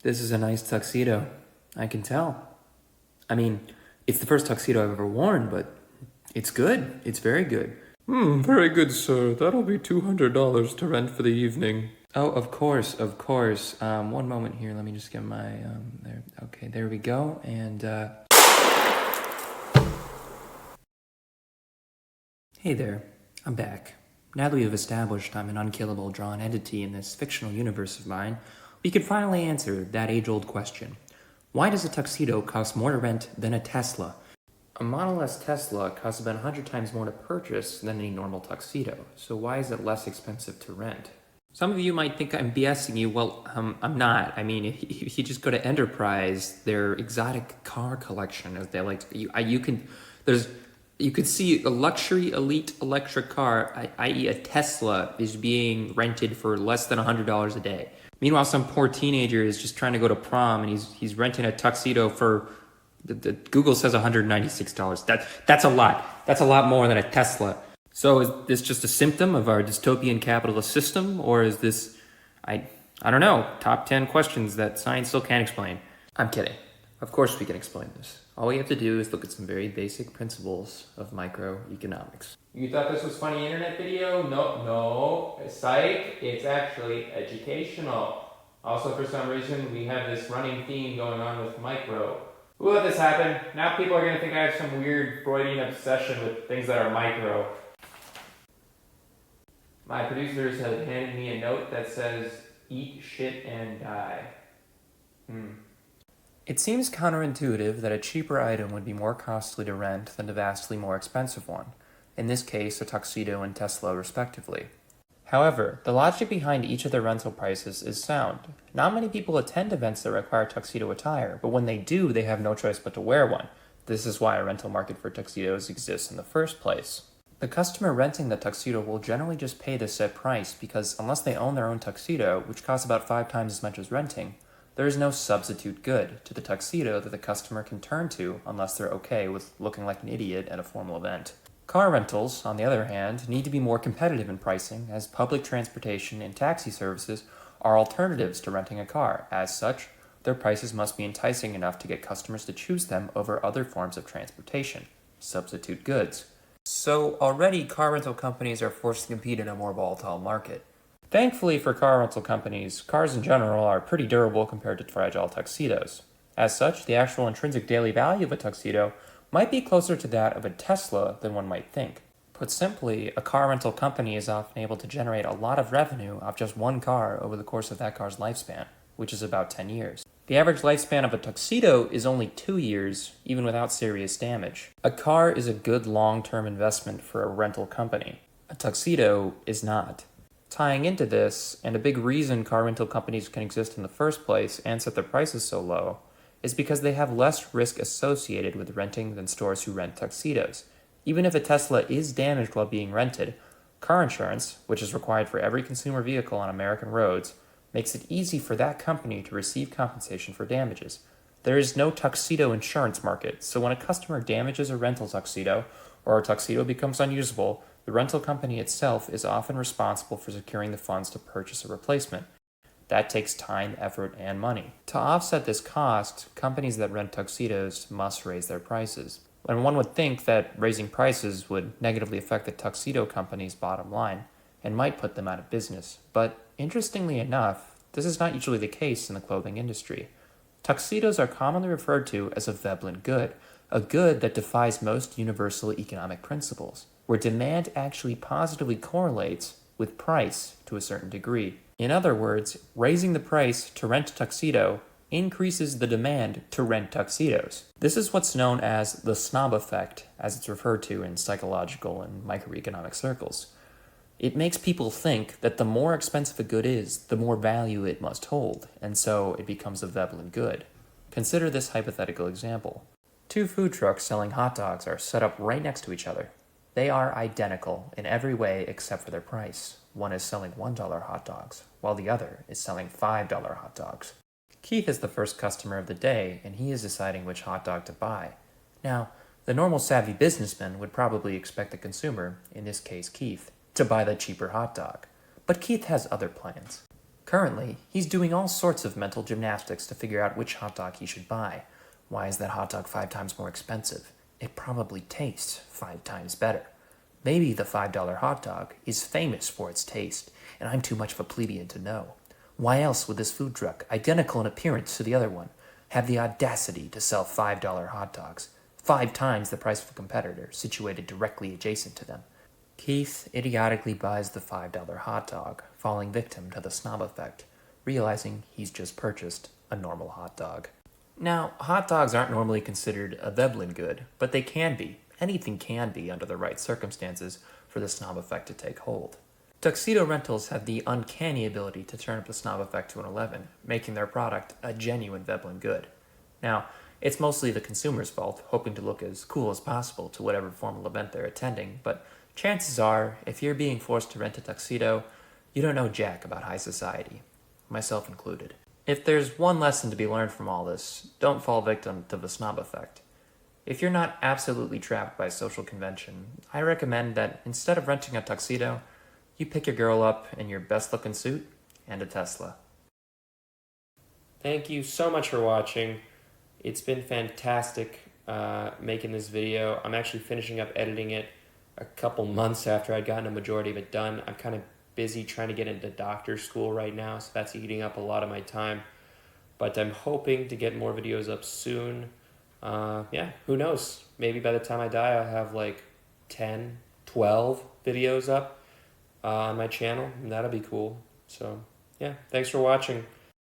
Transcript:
This is a nice tuxedo. I can tell. I mean, it's the first tuxedo I've ever worn, but it's good. It's very good. Very good, sir. That'll be $200 to rent for the evening. Oh, of course, of course. One moment here. Let me just get my, there. Okay, there we go. And, Hey there. I'm back. Now that we have established I'm an unkillable drawn entity in this fictional universe of mine, we can finally answer that age-old question. Why does a tuxedo cost more to rent than a Tesla? A Model S Tesla costs about 100 times more to purchase than any normal tuxedo, so why is it less expensive to rent? Some of you might think I'm BSing you. Well, I'm not. I mean, if you just go to Enterprise, their exotic car collection, as they like, you could see a luxury elite electric car, i.e. a Tesla, is being rented for less than $100 a day. Meanwhile, some poor teenager is just trying to go to prom, and he's renting a tuxedo for, Google says $196. That's a lot. That's a lot more than a Tesla. So is this just a symptom of our dystopian capitalist system, or is this, I don't know, top 10 questions that science still can't explain? I'm kidding. Of course we can explain this. All we have to do is look at some very basic principles of microeconomics. You thought this was funny internet video? No, psych, it's actually educational. Also, for some reason, we have this running theme going on with micro. Who let this happen? Now people are going to think I have some weird Freudian obsession with things that are micro. My producers have handed me a note that says, eat shit and die. It seems counterintuitive that a cheaper item would be more costly to rent than a vastly more expensive one, in this case a tuxedo and Tesla respectively. However, the logic behind each of their rental prices is sound. Not many people attend events that require tuxedo attire, but when they do, they have no choice but to wear one. This is why a rental market for tuxedos exists in the first place. The customer renting the tuxedo will generally just pay the set price because unless they own their own tuxedo, which costs about 5 times as much as renting, there is no substitute good to the tuxedo that the customer can turn to unless they're okay with looking like an idiot at a formal event. Car rentals, on the other hand, need to be more competitive in pricing as public transportation and taxi services are alternatives to renting a car. As such, their prices must be enticing enough to get customers to choose them over other forms of transportation, substitute goods. So already car rental companies are forced to compete in a more volatile market. Thankfully for car rental companies, cars in general are pretty durable compared to fragile tuxedos. As such, the actual intrinsic daily value of a tuxedo might be closer to that of a Tesla than one might think. Put simply, a car rental company is often able to generate a lot of revenue off just one car over the course of that car's lifespan, which is about 10 years. The average lifespan of a tuxedo is only 2 years, even without serious damage. A car is a good long-term investment for a rental company. A tuxedo is not. Tying into this, and a big reason car rental companies can exist in the first place and set their prices so low, is because they have less risk associated with renting than stores who rent tuxedos. Even if a Tesla is damaged while being rented, car insurance, which is required for every consumer vehicle on American roads, makes it easy for that company to receive compensation for damages. There is no tuxedo insurance market, so when a customer damages a rental tuxedo, or a tuxedo becomes unusable, the rental company itself is often responsible for securing the funds to purchase a replacement. That takes time, effort, and money. To offset this cost, companies that rent tuxedos must raise their prices. And one would think that raising prices would negatively affect the tuxedo company's bottom line, and might put them out of business. But interestingly enough, this is not usually the case in the clothing industry. Tuxedos are commonly referred to as a Veblen good, a good that defies most universal economic principles, where demand actually positively correlates with price to a certain degree. In other words, raising the price to rent a tuxedo increases the demand to rent tuxedos. This is what's known as the snob effect, as it's referred to in psychological and microeconomic circles. It makes people think that the more expensive a good is, the more value it must hold, and so it becomes a Veblen good. Consider this hypothetical example. 2 food trucks selling hot dogs are set up right next to each other. They are identical in every way except for their price. One is selling $1 hot dogs, while the other is selling $5 hot dogs. Keith is the first customer of the day, and he is deciding which hot dog to buy. Now, the normal savvy businessman would probably expect the consumer, in this case Keith, to buy the cheaper hot dog. But Keith has other plans. Currently, he's doing all sorts of mental gymnastics to figure out which hot dog he should buy. Why is that hot dog 5 times more expensive? It probably tastes 5 times better. Maybe the $5 hot dog is famous for its taste, and I'm too much of a plebeian to know. Why else would this food truck, identical in appearance to the other one, have the audacity to sell $5 hot dogs, 5 times the price of a competitor situated directly adjacent to them? Keith idiotically buys the $5 hot dog, falling victim to the snob effect, realizing he's just purchased a normal hot dog. Now, hot dogs aren't normally considered a Veblen good, but they can be. Anything can be under the right circumstances for the snob effect to take hold. Tuxedo rentals have the uncanny ability to turn up the snob effect to an 11, making their product a genuine Veblen good. Now, it's mostly the consumer's fault, hoping to look as cool as possible to whatever formal event they're attending, but chances are, if you're being forced to rent a tuxedo, you don't know jack about high society, myself included. If there's one lesson to be learned from all this, don't fall victim to the snob effect. If you're not absolutely trapped by social convention, I recommend that instead of renting a tuxedo, you pick your girl up in your best looking suit and a Tesla. Thank you so much for watching. It's been fantastic making this video. I'm actually finishing up editing it a couple months after I'd gotten a majority of it done. I'm kind of busy trying to get into doctor school right now, so that's eating up a lot of my time. But I'm hoping to get more videos up soon. Who knows? Maybe by the time I die, I'll have like 10, 12 videos up on my channel, and that'll be cool. So, yeah, thanks for watching.